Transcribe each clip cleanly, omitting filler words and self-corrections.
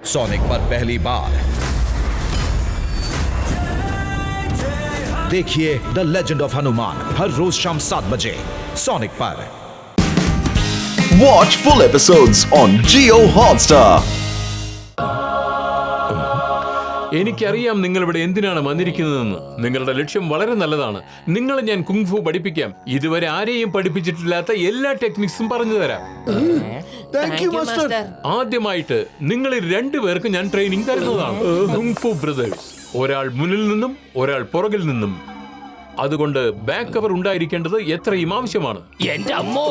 Sonic पर पहली बार देखिए द लेजेंड ऑफ हनुमान हर रोज शाम 7 बजे सोनिक पर। Watch full episodes on Jio Hotstar. എനിക്കറിയാം നിങ്ങൾ ഇവിടെ എന്തിനാണ് വന്നിരിക്കുന്നതെന്ന്. നിങ്ങളുടെ ലക്ഷ്യം വളരെ നല്ലതാണ്. നിങ്ങളെ ഞാൻ കുങ്ഫു പഠിപ്പിക്കാം. ഇതുവരെ ആരെയും പഠിപ്പിച്ചിട്ടില്ലാത്ത എല്ലാ ടെക്നിക്സും പറഞ്ഞു തരാം. ആദ്യമായിട്ട് നിങ്ങളിൽ രണ്ടുപേർക്ക് ഞാൻ ട്രെയിനിങ് തരുന്നതാണ്. കുങ്ഫു ബ്രദേഴ്സ്, ഒരാൾ മുന്നിൽ നിന്നും ഒരാൾ പുറകിൽ നിന്നും. അതുകൊണ്ട് ബാക്ക് കവർ ഉണ്ടായിരിക്കേണ്ടത് എത്രയും ആവശ്യമാണ്. എന്റെ അമ്മോ,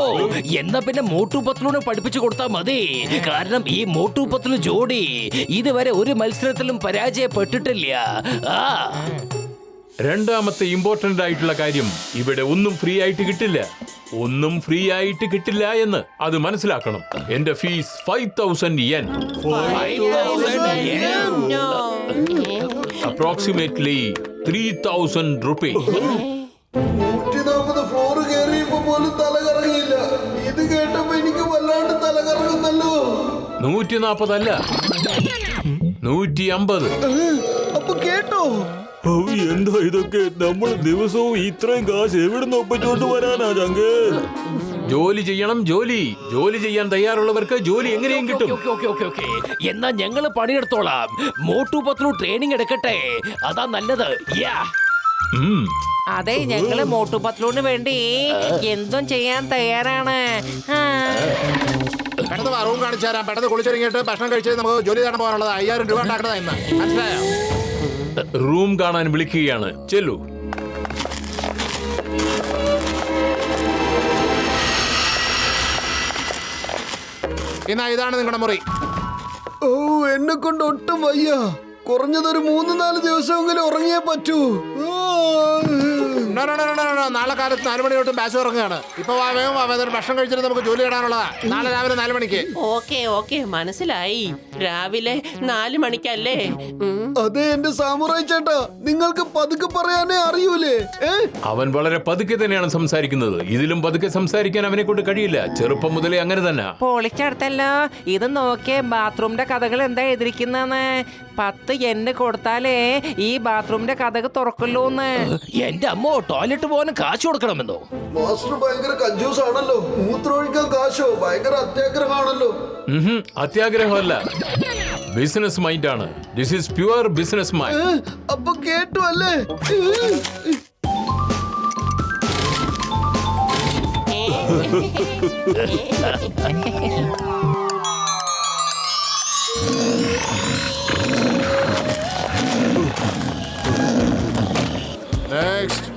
എന്നാ പിന്നെ മോട്ടു പത്ലൂനെ പഠിപ്പിച്ചു കൊടുത്താൽ മതി. കാരണം ഈ മോട്ടു പത്ലു ജോഡി ഇതുവരെ ഒരു മത്സരത്തിലും പരാജയപ്പെട്ടിട്ടില്ല. രണ്ടാമത്തെ ഇമ്പോർട്ടന്റ് ആയിട്ടുള്ള കാര്യം, ഇവിടെ ഒന്നും ഫ്രീ ആയിട്ട് കിട്ടില്ല. ഒന്നും ഫ്രീ ആയിട്ട് കിട്ടില്ല എന്ന് അത് മനസ്സിലാക്കണം. എന്റെ fees 5000 yen, approximately 3000 rupees. 140 floor കയറിയപ്പോ പോലും തലകറങ്ങിയില്ല. ഇത് കേട്ടപ്പോ എനിക്ക് വല്ലാണ്ട് തലകറങ്ങുന്നല്ലോ. 140 അല്ല, 150. അപ്പൊ കേട്ടോ? എന്താ ഇതൊക്കെ? നമ്മൾ ദിവസവും ഇത്രയും കാശ് എവിടുന്ന് ഒപ്പിച്ചോണ്ട് വരാനാ ചങ്ക്? ജോലി ചെയ്യണം, ജോലി ചെയ്യാൻ തയ്യാറുള്ളവർക്ക് ജോലി എങ്ങനെയും കിട്ടും. എന്നാ ഞങ്ങള് പണിയെടുത്തോളാം. മോട്ടു പത്ലു ട്രെയിനിങ് എടുക്കട്ടെ, അതാ നല്ലത്. അതെ, ഞങ്ങള് മോട്ടു പത്ലൂന് വേണ്ടി എന്തും ചെയ്യാൻ തയ്യാറാണ്. പെട്ടെന്ന് റൂം കാണിച്ചു തരാം. പെട്ടെന്ന് കുളിച്ചൊരുങ്ങിയിട്ട് ഭക്ഷണം കഴിച്ച് നമുക്ക് ജോലി തരാൻ പോകാനുള്ളത് 5000 രൂപ ഉണ്ടാക്കണതാ ഇന്ന്. മനസ്സിലായോ? റൂം കാണാൻ വിളിക്കുകയാണ്, ചെല്ലു. എന്നാ ഇതാണ് നിങ്ങളുടെ മുറി. ഓ, എന്നെ കൊണ്ട് ഒട്ടും വയ്യ. കുറഞ്ഞതൊരു 3-4 ദിവസമെങ്കിലും ഉറങ്ങിയേ പറ്റൂ. നാളെ കാലത്ത് 4 മണി തൊട്ട് ബാച്ച് ഉറങ്ങുകയാണ്. ഇപ്പൊ വേഗം ഭക്ഷണം കഴിച്ചിട്ട് നമുക്ക് ജോലി ഇടാനുള്ളതാ. നാളെ രാവിലെ 4 മണിക്ക്. ഓക്കെ മനസ്സിലായി. രാവിലെ 4 മണിക്കല്ലേ? അതെ എന്റെ സാമുറായി ചേട്ടാ, നിങ്ങൾക്ക് പതുക്കെ പറയാനേ അറിയൂലേ? അവൻ വളരെ പതുക്കെ തന്നെയാണ് സംസാരിക്കുന്നത്. ഇതിലും പതുക്കെ സംസാരിക്കാൻ അവനെ കൊണ്ട് കഴിയില്ല. ചെറുപ്പം മുതലേ അങ്ങനെ തന്നെ. പൊളിച്ചടുത്തല്ലോ. ഇത് നോക്കിയേ, ബാത്റൂമിന്റെ കഥകൾ എന്താ എതിരിക്കുന്നെന്ന്. 10 yen കൊടുത്താലേ ഈ ബാത്റൂമിന്റെ കഥക് തുറക്കല്ലോന്ന്. എന്റെ അമ്മോ, ടോയ്ലറ്റ് പോകാൻ കാശ് കൊടുക്കണമെന്നോ? മാസ്റ്റർ ഭയങ്കര കഞ്ചൂസ് ആണല്ലോ. മൂത്രമൊഴിക്കാൻ കാശോ? ഭയങ്കര അത്യാഗ്രഹമാണല്ലോ. അത്യാഗ്രഹമല്ല, ബിസിനസ് മൈൻഡ് ആണ്. This is pure business mind. അപ്പൊ കേട്ടു അല്ലേ? നെക്സ്റ്റ്.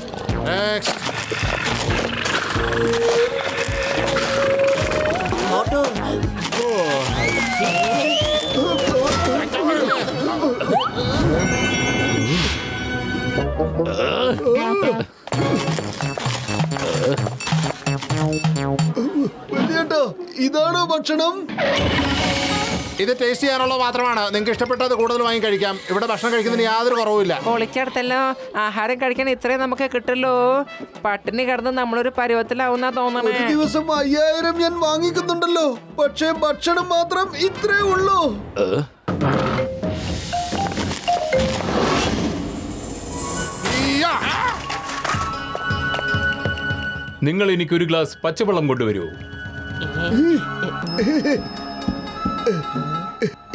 വലിയേട്ടാ, ഇതാണോ ഭക്ഷണം? ഇത് ടേസ്റ്റ് ചെയ്യാനുള്ള മാത്രമാണ്. നിങ്ങൾക്ക് ഇഷ്ടപ്പെട്ടത് കൂടുതൽ വാങ്ങി കഴിക്കാം. ഇവിടെ ഭക്ഷണം കഴിക്കുന്നതിന് യാതൊരു കുറവുമില്ല. പൊളിച്ചടുത്തല്ലോ. ആഹാരം കഴിക്കാൻ ഇത്രയും നമുക്ക് കിട്ടുള്ളൂ. പട്ടിണി കിടന്ന് നമ്മളൊരു പരുവത്തിലാവുന്ന തോന്നണേ. ഒരു ദിവസം 5000 ഞാൻ വാങ്ങിക്കുന്നുണ്ടല്ലോ. പക്ഷേ ഭക്ഷണം മാത്രം ഇത്രേ ഉള്ളൂ. നിങ്ങൾ എനിക്കൊരു ഗ്ലാസ് പച്ചവെള്ളം കൊണ്ടുവരൂ.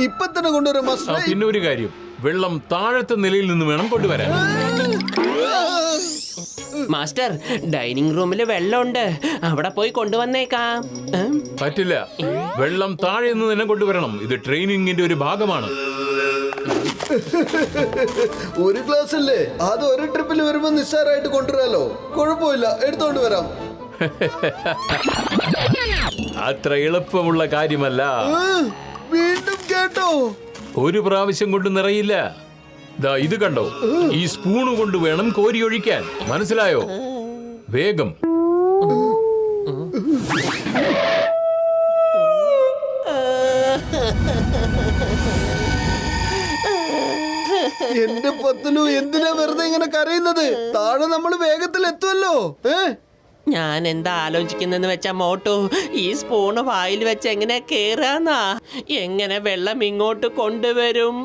ഇപ്പൊ തന്നെ കൊണ്ടുവരാം മാസ്റ്റർ. പിന്നെ ഒരു കാര്യം, വെള്ളം താഴത്തെ നിലയിൽ നിന്ന് വേണം കൊണ്ടുവരാൻ. മാസ്റ്റർ, ഡൈനിങ് റൂമില് വെള്ളമുണ്ട്, അവിടെ പോയി കൊണ്ടുവന്നേക്കാം. പറ്റില്ല, വെള്ളം താഴെ നിന്ന് തന്നെ കൊണ്ടുവരണം. ഇത് ട്രെയിനിങ്ങിന്റെ ഒരു ഭാഗമാണ്. ഒരു ഗ്ലാസ് അല്ലേ, അത് ഒരു ട്രിപ്പിൽ വരുമ്പോ നിസ്സാരമായിട്ട് കൊണ്ടുവരാലോ. കുഴപ്പമില്ല, എടുത്തോണ്ട് വരാം. അത്ര എളുപ്പമുള്ള കാര്യമല്ല. വീണ്ടും കേട്ടോ? ഒരു പ്രാവശ്യം കൊണ്ട് നിറയില്ല. ദാ ഇത് കണ്ടോ, ഈ സ്പൂണ് കൊണ്ട് വേണം കോരി ഒഴിക്കാൻ. മനസ്സിലായോ? വേഗം. എന്റെ പത്തലു, എന്തിനാ വെറുതെ ഇങ്ങനെ കരയുന്നത്? താഴെ നമ്മൾ വേഗത്തിൽ എത്തുമല്ലോ. ഞാൻ എന്താ ആലോചിക്കുന്നെന്ന് വെച്ചാ മോട്ടു, ഈ സ്പൂണ് വായിൽ വെച്ച് എങ്ങനെ കേറാന്നാ? എങ്ങനെ വെള്ളം ഇങ്ങോട്ട് കൊണ്ടുവരും?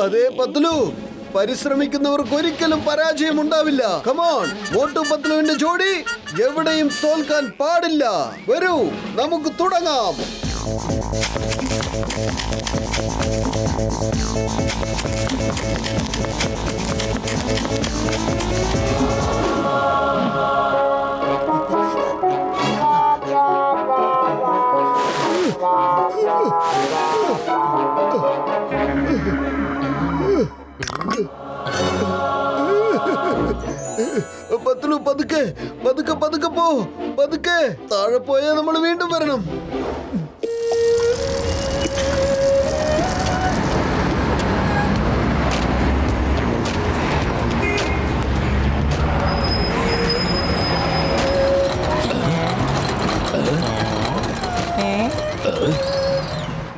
അതേ പത്ലു, പരിശ്രമിക്കുന്നവർക്ക് ഒരിക്കലും പരാജയം ഉണ്ടാവില്ല. കമോൺ, മോട്ടു പത്ലുവിന്റെ ജോഡി എവിടെയും തോൽക്കാൻ പാടില്ല. വരൂ, നമുക്ക് തുടങ്ങാം. പത്ലു, പതുക്കെ പതുക്കെ പതുക്കെ പോ, പതുക്കെ. താഴെ പോയാൽ നമ്മൾ വീണ്ടും വരണം.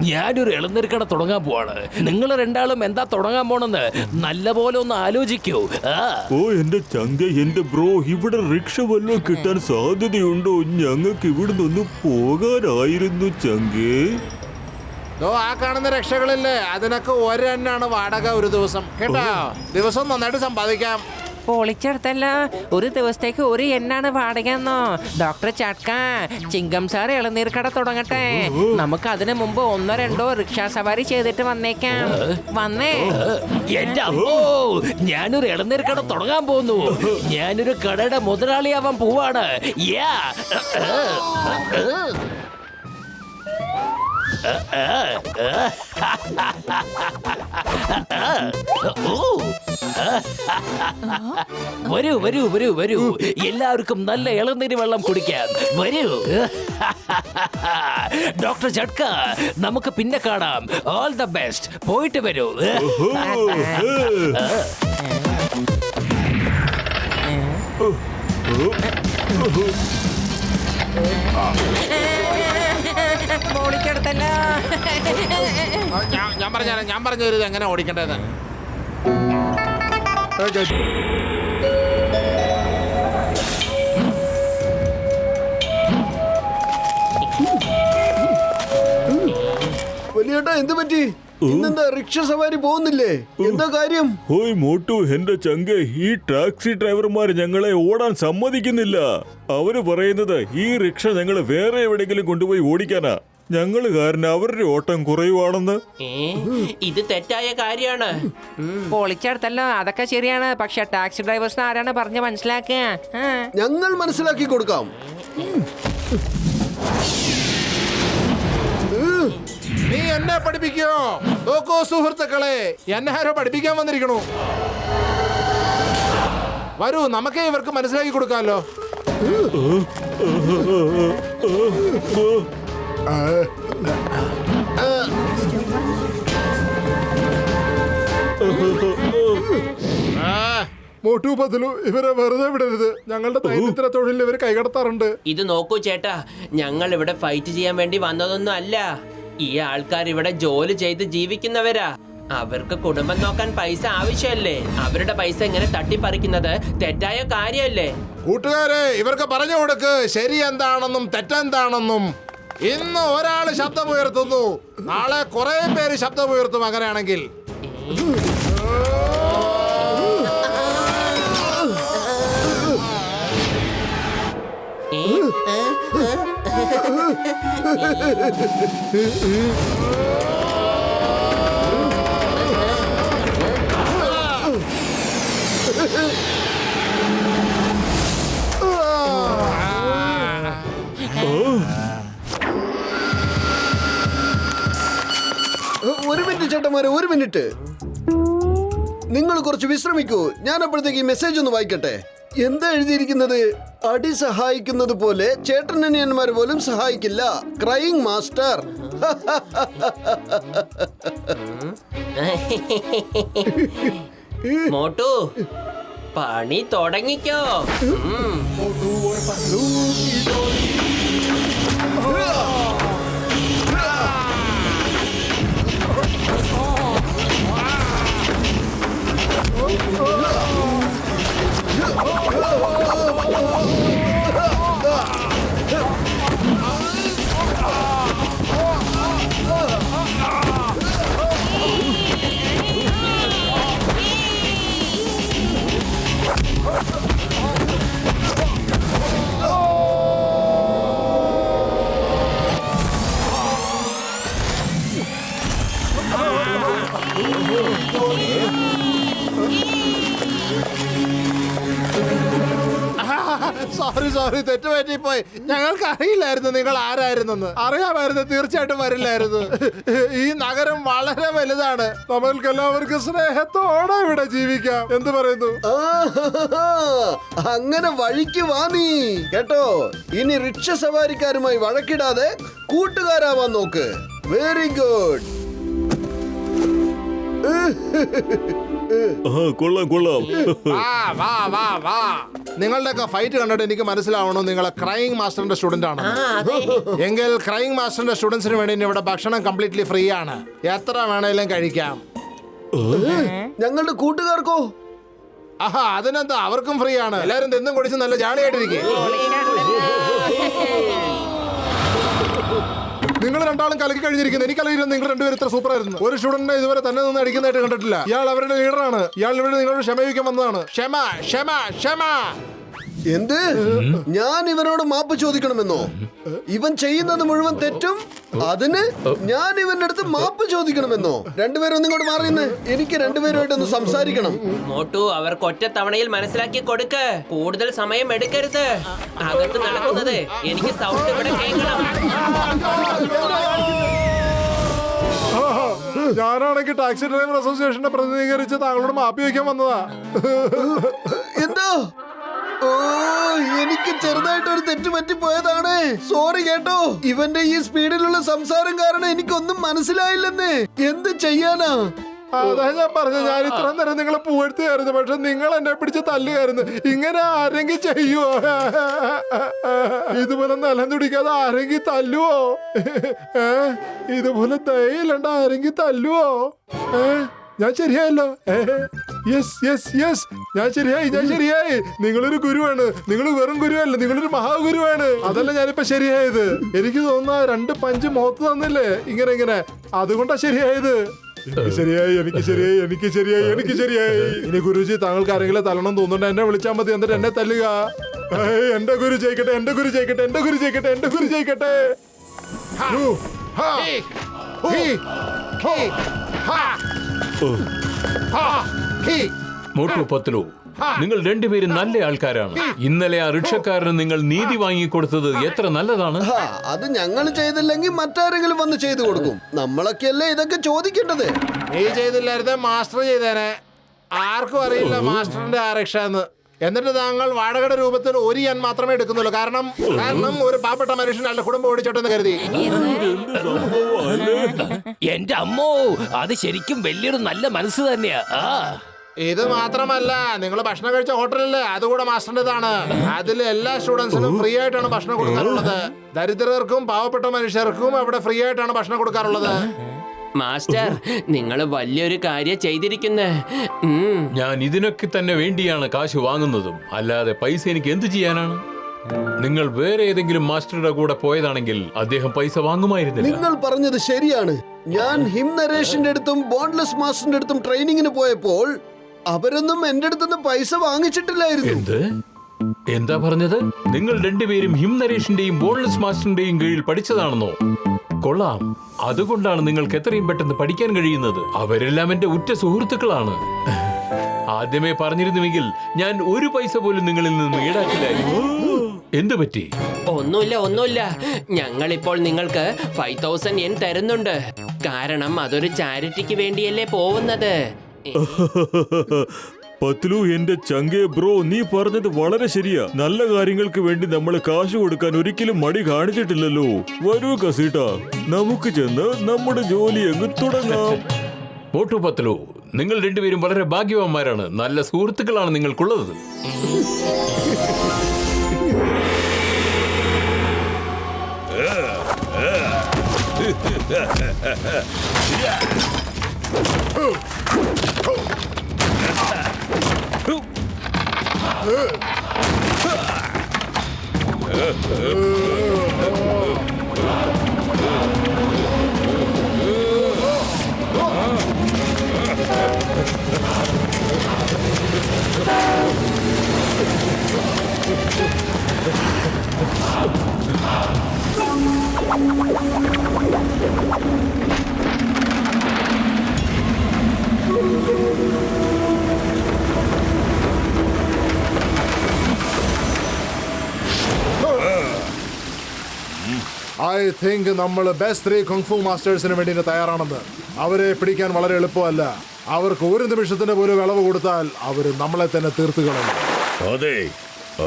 ഞാനൊരു ഇളനീർക്കട തുടങ്ങാൻ പോവാണ്. നിങ്ങൾ രണ്ടാളും എന്താ തുടങ്ങാൻ പോണെന്ന് നല്ലപോലെ ഒന്ന് ആലോചിക്കൂ. ഓ എന്റെ ചങ്ക, എന്റെ ബ്രോ, ഇവിടെ റിക്ഷ വല്ലതും കിട്ടാൻ സാധ്യതയുണ്ടോ? ഞങ്ങൾക്ക് ഇവിടുന്ന് ഒന്ന് പോകാനായിരുന്നു ചങ്കേ. ആ കാണുന്ന രക്ഷകളില്ലേ, അതിനൊക്കെ ഒരെണ്ണാണ് വാടക ഒരു ദിവസം. കേട്ടോ, ദിവസം നന്നായിട്ട് സമ്പാദിക്കാം. പൊളിച്ചെടുത്തല്ല, ഒരു ദിവസത്തേക്ക് ഒരു എന്നാണ് വാടകയെന്നോ? ഡോക്ടർ ചട്ക, ചിങ്കം സാർ ഇളനീർക്കട തുടങ്ങട്ടെ. നമുക്ക് അതിനു മുമ്പ് 1-2 റിക്ഷാ സവാരി ചെയ്തിട്ട് വന്നേക്കാം. വന്നേ. എന്റെ അമ്മോ, ഞാനൊരു ഇളനീർക്കട തുടങ്ങാൻ പോകുന്നു. ഞാനൊരു കടയുടെ മുതലാളിയാവാൻ പോവാണ്. വരൂ വരൂ വരൂ വരൂ, എല്ലാവർക്കും നല്ല ഇളനീര് വെള്ളം കുടിക്കാം. വരൂ. ഡോക്ടർ ചട്ക, നമുക്ക് പിന്നെ കാണാം. All the best. പോയിട്ട് വരൂ. പൊളിച്ചെടുത്തല്ല. ഞാൻ പറഞ്ഞു തരുത് എങ്ങനെ ഓടിക്കേണ്ടത്. വലിയേട്ടാ, എന്ത് പറ്റി? ഇന്നെന്താ റിക്ഷ സവാരി പോകുന്നില്ലേ? എന്താ കാര്യം? ഓയ് മോട്ടു, എന്റെ ചങ്ക, ഈ ടാക്സി ഡ്രൈവർമാർ ഞങ്ങളെ ഓടാൻ സമ്മതിക്കുന്നില്ല. അവര് പറയുന്നത് ഈ റിക്ഷ ഞങ്ങള് വേറെ എവിടെയെങ്കിലും കൊണ്ടുപോയി ഓടിക്കാനാ. ഞങ്ങള് കാരണം അവരുടെ ഓട്ടം കുറയുവാണെന്ന്. ഇത് തെറ്റായ കാര്യമാണ്. പൊളിച്ചെടുത്തല്ലോ, അതൊക്കെ ശരിയാണ്. പക്ഷെ ടാക്സി ഡ്രൈവേഴ്സിന് ആരാണ് പറഞ്ഞ് മനസ്സിലാക്കുക? ഞങ്ങൾ മനസ്സിലാക്കി കൊടുക്കാം. നീ എന്നെ പഠിപ്പിക്കോ? നോക്കൂ സുഹൃത്തുക്കളെ, എന്നെ ആരോ പഠിപ്പിക്കാൻ വന്നിരിക്കണു. വരൂ, നമുക്ക് ഇവർക്ക് മനസ്സിലാക്കി കൊടുക്കാമല്ലോ. മോട്ടു പത്ലു, ഇവരെ വെറുതെ വിടരുത്. ഞങ്ങളുടെ ദൈനംദിന തൊഴിൽ ഇവർ കൈകടത്താറുണ്ട്. ഇത് നോക്കൂ ചേട്ടാ, ഞങ്ങൾ ഇവിടെ ഫൈറ്റ് ചെയ്യാൻ വേണ്ടി വന്നതൊന്നും അല്ല. ഈ ആൾക്കാർ ഇവിടെ ജോലി ചെയ്ത് ജീവിക്കുന്നവരാ. അവർക്ക് കുടുംബം നോക്കാൻ പൈസ ആവശ്യമല്ലേ? അവരുടെ പൈസ ഇങ്ങനെ തട്ടിപ്പറിക്കുന്നത് തെറ്റായ കാര്യമല്ലേ? കൂട്ടുകാരെ, ഇവർക്ക് പറഞ്ഞു കൊടുക്ക് ശരി എന്താണെന്നും തെറ്റെന്താണെന്നും. ഇന്ന് ഒരാള് ശബ്ദമുയർത്തുന്നു, നാളെ കുറെ പേര് ശബ്ദമുയർത്തും. അങ്ങനെയാണെങ്കിൽ ഒരു മിനിറ്റ് ചേട്ടന്മാരെ, ഒരു മിനിറ്റ്. നിങ്ങൾ കുറച്ച് വിശ്രമിക്കൂ. ഞാൻ അപ്പോഴത്തേക്ക് ഈ മെസ്സേജ് ഒന്ന് വായിക്കട്ടെ. എന്താ എഴുതിയിരിക്കുന്നത്? അടി സഹായിക്കുന്നത് പോലെ ചേട്ടനനിയന്മാർ പോലും സഹായിക്കില്ല. Crying master. മോട്ടു, പണി തുടങ്ങിക്കോ. Oh! സോറി തെറ്റുപറ്റിപ്പോയി. ഞങ്ങൾക്ക് അറിയില്ലായിരുന്നു നിങ്ങൾ ആരായിരുന്നെന്ന്. അറിയാമായിരുന്നു തീർച്ചയായിട്ടും വരില്ലായിരുന്നു. ഈ നഗരം വളരെ വലുതാണ്. നമ്മൾക്ക് എല്ലാവർക്കും സ്നേഹത്തോടെ ഇവിടെ ജീവിക്കാം. എന്ത് പറയുന്നു? അങ്ങനെ വഴിക്ക് വാ നീ കേട്ടോ. ഇനി റിക്ഷ സവാരിക്കാരുമായി വഴക്കിടാതെ കൂട്ടുകാരാവാൻ നോക്ക്. Very good. കൊള്ളാം. നിങ്ങളുടെയൊക്കെ ഫൈറ്റ് കണ്ടിട്ട് എനിക്ക് മനസ്സിലാവണം നിങ്ങളെ ക്രൈയിങ് മാസ്റ്ററിന്റെ സ്റ്റുഡന്റ് ആണ്. എങ്കിൽ ക്രൈയിങ് മാസ്റ്ററിന്റെ സ്റ്റുഡൻസിന് വേണ്ടി ഇവിടെ ഭക്ഷണം കംപ്ലീറ്റ്ലി ഫ്രീ ആണ്. എത്ര വേണേലും കഴിക്കാം. ഞങ്ങളുടെ കൂട്ടുകാർക്കോ? ആഹാ, അതിനെന്താ, അവർക്കും ഫ്രീ ആണ്. എല്ലാരും തിന്നും കുടിച്ച് നല്ല ജാളിയായിട്ടിരിക്കും. നിങ്ങൾ രണ്ടാളും കലക്കി കഴിഞ്ഞിരിക്കുന്നു. എനിക്കറിയില്ല നിങ്ങൾ രണ്ടുപേരും ഇത്ര സൂപ്പർ ആയിരുന്നു. ഒരു സ്റ്റുഡന്റിനെ ഇതുവരെ തന്നെ നിന്ന് അടിക്കുന്നതായിട്ട് കണ്ടിട്ടില്ല. ഇയാൾ അവരുടെ ലീഡറാണ്. ഇയാൾ ഇവിടെ നിങ്ങളോട് ക്ഷമയിക്കാൻ വന്നതാണ്. ക്ഷമ. എന്ത്? ഞാൻ ഇവനോട് മാപ്പ് ചോദിക്കണമെന്നോ? ഇവൻ ചെയ്യുന്നത് മുഴുവൻ തെറ്റും, അതിന് ഞാൻ ഇവന്റെ അടുത്ത് മാപ്പ് ചോദിക്കണമെന്നോ? രണ്ടുപേരും ഒന്നിങ്ങോട്ട് മാറിയെന്ന്. എനിക്ക് രണ്ടുപേരുമായിട്ടൊന്ന് സംസാരിക്കണം. മോട്ടു, അവർക്ക് ഒറ്റ തവണയിൽ മനസ്സിലാക്കി കൊടുക്ക്. കൂടുതൽ സമയം എടുക്കരുത്. അകത്ത് നടക്കുന്നത് എനിക്ക് സൗണ്ട് ഇവിടെ കേൾക്കണം. ഞാനാണെങ്കിൽ ടാക്സി ഡ്രൈവർ അസോസിയേഷനെ പ്രതിനിധീകരിച്ച് താങ്കളോട് മാപ്പ് ചോദിക്കാൻ വന്നതാ. എന്താ? ഓ, എനിക്ക് ചെറുതായിട്ട് ഒരു തെറ്റ് പറ്റിപ്പോയതാണ്. സോറി കേട്ടോ. ഇവന്റെ ഈ സ്പീഡിലുള്ള സംസാരം കാരണം എനിക്കൊന്നും മനസ്സിലായില്ലെന്നേ. എന്ത് ചെയ്യാനാ? അതാ ഞാൻ പറഞ്ഞു, ഞാൻ ഇത്ര നേരം നിങ്ങളെ പൂഴ്ത്തുകയായിരുന്നു. പക്ഷെ നിങ്ങൾ എന്നെ പിടിച്ച് തല്ലുകയായിരുന്നു. ഇങ്ങനെ ആരെങ്കിലും ചെയ്യുവോ? ഇതുപോലെ നിലം തുടിക്കാതെ ആരെങ്കിലും തല്ലുവോ? ഇതുപോലെ ദയയില്ലണ്ട ആരെങ്കിലും തല്ലുവോ? ഞാൻ ശരിയായല്ലോ. യെസ് ഞാൻ ശരിയായി. നിങ്ങളൊരു ഗുരുവാണ്. നിങ്ങൾ വെറും ഗുരുവല്ല, നിങ്ങളൊരു മഹാഗുരുവാണ്. അതല്ല ഞാനിപ്പോ ശരിയായത്. എനിക്ക് തോന്നുന്ന 2 പഞ്ച് മുഖത്ത് തന്നില്ലേ ഇങ്ങനെ, അതുകൊണ്ടാ ശരിയായത്. എനിക്ക് ശരിയായി. ഇനി ഗുരുജി താങ്കൾക്ക് ആരെങ്കിലും തല്ലണം തോന്നുന്നുണ്ട് എന്നെ വിളിച്ചാൽ മതി. എന്നിട്ട് എന്നെ തല്ലുക. എന്റെ ഗുരു ജയിക്കട്ടെ. മോട്ടു പത്ലു, നിങ്ങൾ രണ്ടുപേരും നല്ല ആൾക്കാരാണ്. ഇന്നലെ ആ റിക്ഷക്കാരന് നിങ്ങൾ നീതി വാങ്ങിക്കൊടുത്തത് എത്ര നല്ലതാണ്. അത് ഞങ്ങൾ ചെയ്തില്ലെങ്കിൽ മറ്റാരെങ്കിലും വന്ന് ചെയ്തു കൊടുക്കും. നമ്മളൊക്കെയല്ലേ ഇതൊക്കെ ചോദിക്കേണ്ടത്. നീ ചെയ്തില്ലായിരുന്നേ മാസ്റ്റർ ചെയ്തേനെ. ആർക്കും അറിയില്ല മാസ്റ്ററിന്റെ ആ റിക്ഷ എന്ന്. എന്നിട്ട് താങ്കൾ വാടകയുടെ രൂപത്തിൽ ഒരു യൻ മാത്രമേ എടുക്കുന്നുള്ളൂ. കാരണം ഒരു പാവപ്പെട്ട മനുഷ്യൻ അയാളുടെ കുടുംബം ഓടിച്ചോട്ടെന്ന് കരുതി. എന്റെ അമ്മോ, അത് ശരിക്കും വലിയൊരു നല്ല മനസ്സ് തന്നെയാ. ഇത് മാത്രമല്ല, നിങ്ങൾ ഭക്ഷണം കഴിച്ച ഹോട്ടലല്ലേ, അതുകൂടെ മാസ്റ്ററിന്റേതാണ്. അതിൽ എല്ലാ സ്റ്റുഡൻസിനും ഫ്രീ ആയിട്ടാണ് ഭക്ഷണം കൊടുക്കാറുള്ളത്. ദരിദ്രർക്കും പാവപ്പെട്ട മനുഷ്യർക്കും അവിടെ ഫ്രീ ആയിട്ടാണ് ഭക്ഷണം കൊടുക്കാറുള്ളത്. മാസ്റ്റർ, നിങ്ങൾ വലിയൊരു കാര്യം ചെയ്തിരിക്കുന്നേ. ഞാൻ ഇതിനൊക്കെ തന്നെ വേണ്ടിയാണ് കാശ് വാങ്ങുന്നതും. അല്ലാതെ പൈസ എനിക്ക് എന്ത് ചെയ്യാനാണ്? നിങ്ങൾ വേറെ ഏതെങ്കിലും മാസ്റ്ററുടെ കൂടെ പോയതാണെങ്കിൽ അദ്ദേഹം പൈസ വാങ്ങുമായിരുന്നില്ല. നിങ്ങൾ പറഞ്ഞത് ശരിയാണ്. ഞാൻ ഹിം നരേഷിന്റെ അടുത്തും ബോൺലെസ് മാസ്റ്ററിന്റെ അടുത്തും ട്രെയിനിങ്ങിന് പോയപ്പോൾ അവരൊന്നും എന്റെ അടുത്തുനിന്ന് പൈസ വാങ്ങിച്ചിട്ടില്ലായിരുന്നു. എന്ത്? എന്താ പറഞ്ഞത്? നിങ്ങൾ രണ്ടുപേരും ഹിം നരേഷിന്റെയും ബോൺലെസ് മാസ്റ്ററിന്റെയും കീഴിൽ പഠിച്ചതാണെന്നോ? കൊള്ളാം. അതുകൊണ്ടാണ് നിങ്ങൾക്ക് എത്രയും പെട്ടെന്ന് പഠിക്കാൻ കഴിയുന്നത്. അവരെല്ലാം എന്റെ ഉറ്റ സുഹൃത്തുക്കളാണ്. ആദ്യമേ പറഞ്ഞിരുന്നുവെങ്കിൽ ഞാൻ ഒരു പൈസ പോലും നിങ്ങളിൽ നിന്ന് ഈടാക്കില്ലായിരുന്നു. എന്തു പറ്റി? ഒന്നുമില്ല. ഞങ്ങളിപ്പോൾ നിങ്ങൾക്ക് 5000 yen തരുന്നുണ്ട്. കാരണം അതൊരു ചാരിറ്റിക്ക് വേണ്ടിയല്ലേ പോകുന്നത്. പത്ലു, എന്റെ ചങ്കേ ബ്രോ, നീ പറഞ്ഞത് വളരെ ശരിയാ. നല്ല കാര്യങ്ങൾക്ക് വേണ്ടി നമ്മൾ കാശ് കൊടുക്കാൻ ഒരിക്കലും മടി കാണിച്ചിട്ടില്ലല്ലോ. വരൂ കസീട്ട, നമുക്ക് ചെന്ന് നമ്മുടെ ജോലി അങ്ങ് തുടങ്ങാം. മോട്ടു പത്ലു, നിങ്ങൾ രണ്ടുപേരും വളരെ ഭാഗ്യവാന്മാരാണ്. നല്ല സുഹൃത്തുക്കളാണ് നിങ്ങൾക്കുള്ളത്. ഐ തിങ്ക് നമ്മൾ ബെസ്റ്റ് 3 കുങ്ഫു മാസ്റ്റേഴ്സിന് വേണ്ടി തയ്യാറാണെന്ന്. അവരെ പിടിക്കാൻ വളരെ എളുപ്പമല്ല. അവർക്ക് ഒരു നിമിഷത്തിന് പോലും ഇളവ് കൊടുത്താൽ അവര് നമ്മളെ തന്നെ തീർത്തു കളയും. അതെ,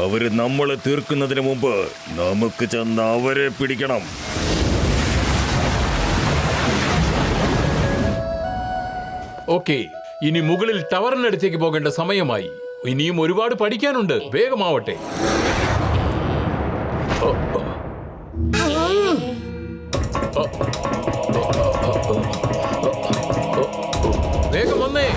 അവര് നമ്മളെ തീർക്കുന്നതിന് മുമ്പ് നമുക്ക് ചെന്ന് അവരെ പിടിക്കണം. ഓക്കെ, ഇനി മുകളിൽ ടവറിനടുത്തേക്ക് പോകേണ്ട സമയമായി. ഇനിയും ഒരുപാട് പഠിക്കാനുണ്ട്. വേഗമാവട്ടെ. വേഗം വന്നേ.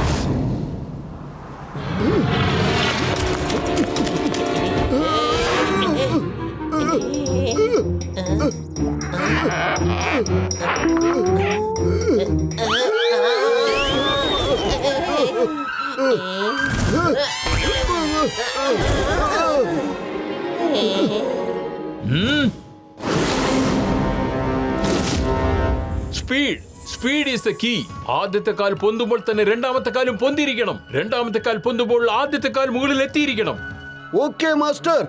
Speed is the key. ആദ്യത്തെ കാൽ പൊന്തുമ്പോൾ തന്നെ രണ്ടാമത്തെ കാലും പൊന്തിരിക്കണം. രണ്ടാമത്തെ കാൽ പൊന്തുമ്പോൾ ആദ്യത്തെ കാൽ മുകളിൽ എത്തിയിരിക്കണം. Okay master.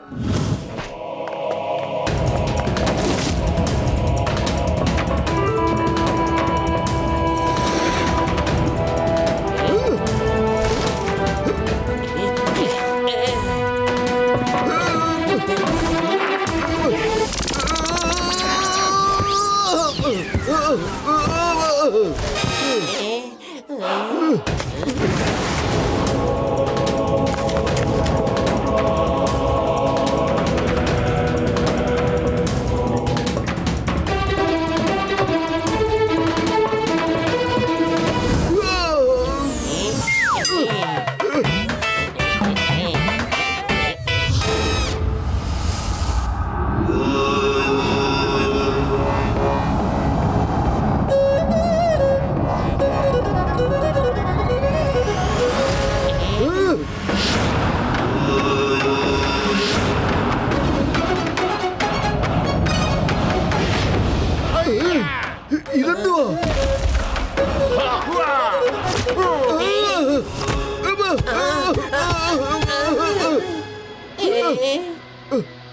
ഇതെന്തുവാ?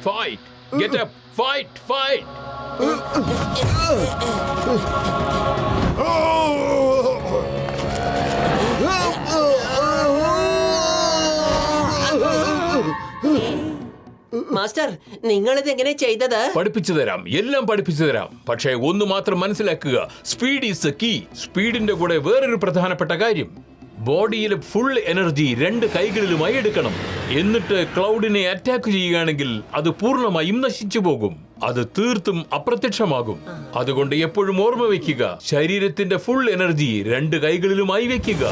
Fight! Get up! Fight! Fight! Master, നിങ്ങളിത് എങ്ങനെ ചെയ്തത്? പഠിപ്പിച്ചു തരാം, എല്ലാം പഠിപ്പിച്ചു തരാം. പക്ഷേ ഒന്ന് മാത്രം മനസ്സിലാക്കുക, സ്പീഡ് ഈസ് ദ കീ. സ്പീഡിന്റെ കൂടെ വേറൊരു പ്രധാനപ്പെട്ട കാര്യം, ബോഡിയിലെ ഫുൾ എനർജി 2 കൈകളിലുമായി എടുക്കണം. എന്നിട്ട് ക്ലൗഡിനെ അറ്റാക്ക് ചെയ്യുകയാണെങ്കിൽ അത് പൂർണ്ണമായും നശിച്ചു പോകും. അത് തീർത്തും അപ്രത്യക്ഷമാകും. അതുകൊണ്ട് എപ്പോഴും ഓർമ്മ വയ്ക്കുക, ശരീരത്തിന്റെ ഫുൾ എനർജി 2 കൈകളിലുമായി വെക്കുക.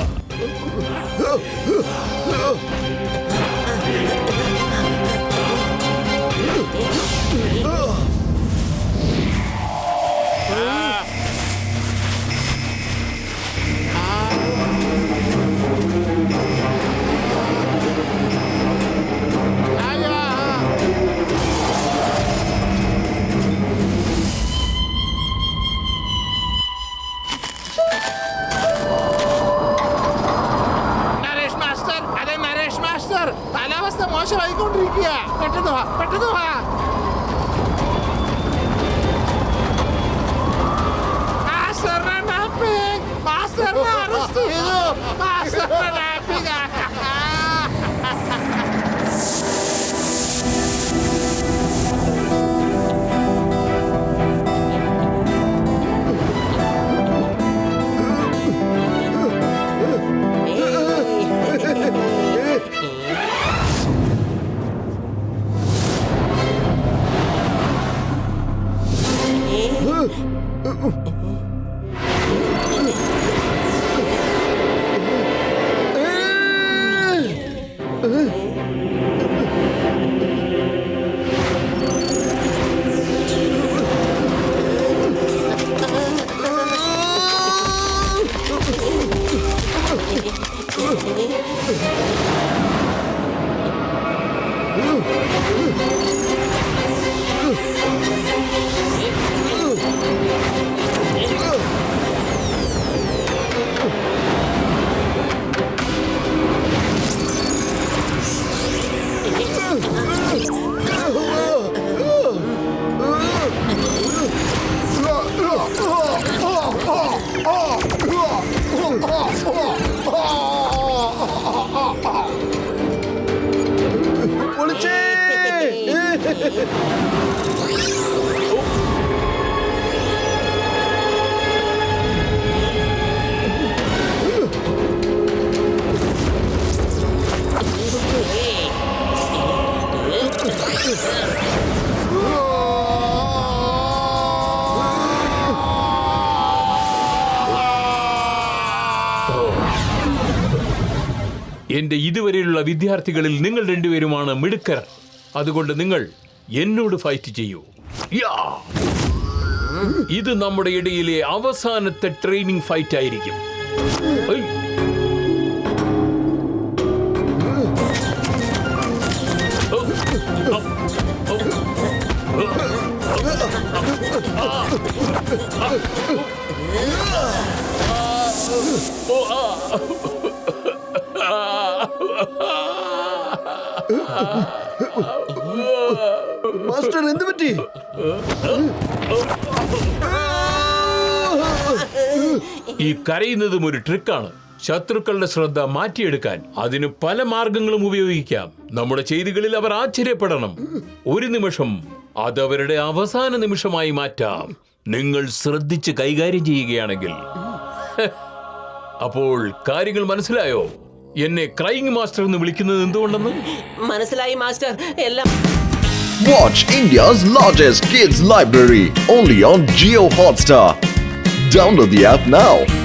കാലാവസ്ഥ മോശമായിക്കൊണ്ടിരിക്കുക. പെട്ടെന്ന് വാ, പെട്ടെന്ന് വാ. മാസ്റ്ററിനെ അറസ്റ്റ് ചെയ്തു. മാസ്റ്ററിനെ എന്റെ ഇതുവരെയുള്ള വിദ്യാർത്ഥികളിൽ നിങ്ങൾ രണ്ടുപേരുമാണ് മിടുക്കർ. അതുകൊണ്ട് നിങ്ങൾ എന്നോട് ഫൈറ്റ് ചെയ്യൂ. യാ! ഇത് നമ്മുടെ ഇടയിലെ അവസാനത്തെ ട്രെയിനിങ് ഫൈറ്റ് ആയിരിക്കും. ഐ! മാസ്റ്റർ എന്ത് പറ്റി? ഈ കരയുന്നതും ഒരു ട്രിക്കാണ്. ശത്രുക്കളുടെ ശ്രദ്ധ മാറ്റിയെടുക്കാൻ അതിന് പല മാർഗങ്ങളും ഉപയോഗിക്കാം. നമ്മുടെ ചെയ്തികളിൽ അവർ ആശ്ചര്യപ്പെടണം. ഒരു നിമിഷം അതവരുടെ അവസാന നിമിഷമായി മാറ്റാം, നിങ്ങൾ ശ്രദ്ധിച്ച് കൈകാര്യം ചെയ്യുകയാണെങ്കിൽ. അപ്പോൾ കാര്യങ്ങൾ മനസ്സിലായോ? എന്നെ ക്രൈയിങ് മാസ്റ്റർ എന്ന് വിളിക്കുന്നത് എന്തുകൊണ്ടെന്ന്? മനസ്സിലായി മാസ്റ്റർ, എല്ലാം. Watch India's largest kids library only on Jio Hotstar. Download the app now.